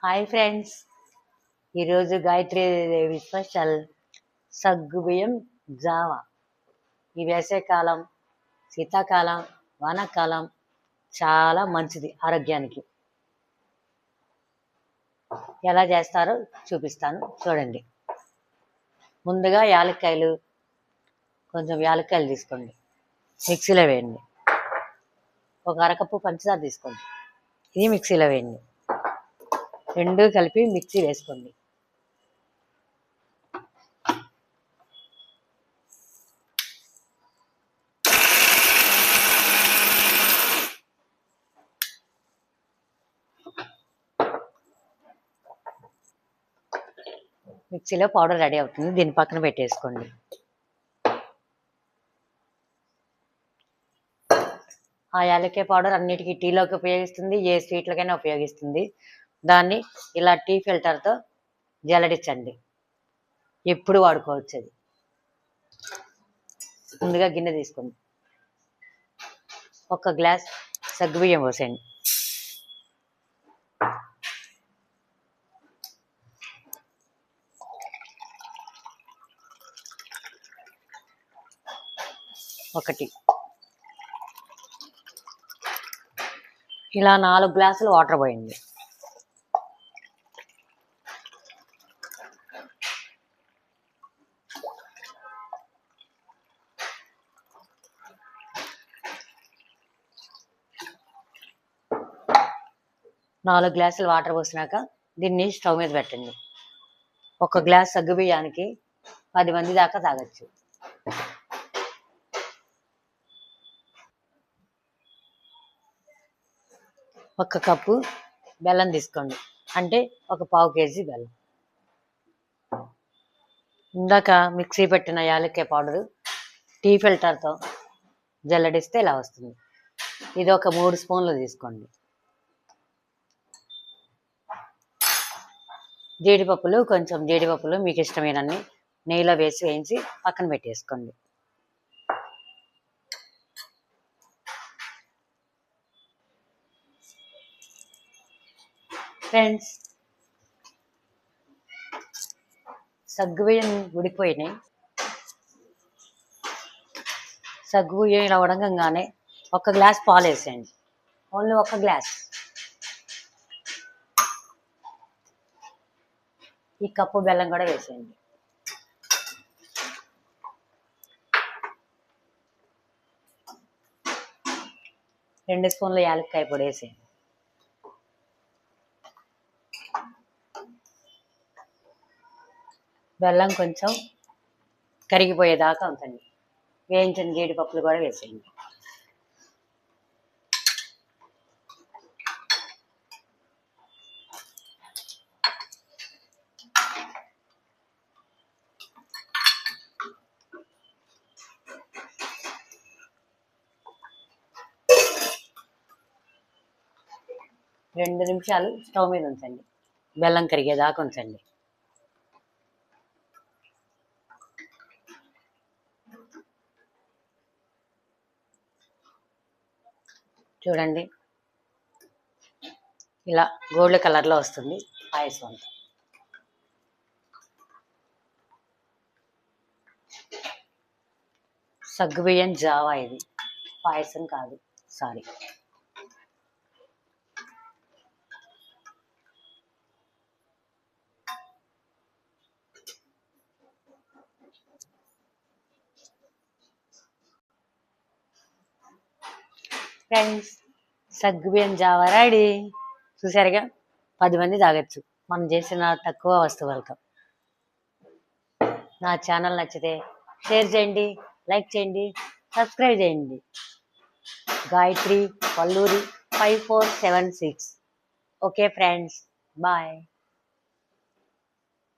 Hi friends, ఈరోజు Gayatri Devi special సగ్గుబియ్యం Java. ఈ వేసవికాలం, శీతాకాలం, వానాకాలం చాలా మంచిది ఆరోగ్యానికి. ఎలా చేస్తారో చూపిస్తాను, చూడండి. ముందుగా కొంచెం యాలక్కాయలు తీసుకోండి, మిక్సీలో వేయండి. ఒక అరకప్పు పంచదార తీసుకోండి, ఇది మిక్సీలో వేయండి. రెండు కలిపి మిక్సీ వేసుకోండి. మిక్సీలో పౌడర్ రెడీ అవుతుంది, దీని పక్కన పెట్టేసుకోండి. ఆ యాలక్కాయ పౌడర్ అన్నిటికీ టీలోకి ఉపయోగిస్తుంది, ఏ స్వీట్లకైనా ఉపయోగిస్తుంది. దాన్ని ఇలా టీ ఫిల్టర్తో జల్లడించండి, ఎప్పుడు వాడుకోవచ్చు. అది ముందుగా గిన్నె తీసుకోండి, ఒక గ్లాస్ సగ్గుబియ్యం పోసేయండి. ఒకటి ఇలా 4 గ్లాసులు వాటర్ పోయండి. నాలుగు గ్లాసులు వాటర్ పోసినాక దీన్ని స్టవ్ మీద పెట్టండి. ఒక గ్లాస్ సగ్గుబియ్యానికి 10 మంది దాకా తాగొచ్చు. ఒక కప్పు బెల్లం తీసుకోండి, అంటే ఒక పావు కేజీ బెల్లం. ఇందాక మిక్సీ పెట్టిన యాలక్కాయ పౌడరు టీ ఫిల్టర్తో జల్లడిస్తే ఇలా వస్తుంది. ఇది ఒక 3 స్పూన్లు తీసుకోండి. కొంచెం జీడిపప్పులు మీకు ఇష్టమైనన్ని నెయ్యిలో వేయించి పక్కన పెట్టేసుకోండి. ఫ్రెండ్స్, సగ్గుబియ్యం ఉడికిపోయినాయి. సగ్గుబియ్యం ఇలా ఉడకంగానే ఒక గ్లాస్ పాలు వేసేయండి, ఓన్లీ ఒక గ్లాస్. ఈ కప్పు బెల్లం కూడా వేసేయండి. రెండు స్పూన్ల యాలక్కాయ పొడి వేసేయండి. బెల్లం కొంచెం కరిగిపోయేదాకా ఉంచండి. వేయించిన జీడిపప్పులు కూడా వేసేయండి. రెండు నిమిషాలు స్టవ్ మీద ఉంచండి, బెల్లం కరిగేదాకా ఉంచండి. చూడండి, ఇలా గోల్డ్ కలర్లో వస్తుంది పాయసం అంతా. సగ్గుబియ్యం జావా, ఇది పాయసం కాదు, సారీ. ఫ్రెండ్స్, సగ్గుబియ్యం జావా రెడీ. చూసారుగా, 10 మంది తాగొచ్చు మనం చేసిన తక్కువ వస్తువులతో. నా ఛానల్ నచ్చితే షేర్ చేయండి, లైక్ చేయండి, సబ్స్క్రైబ్ చేయండి. Gayatri Palluri 5476. Okay friends, bye.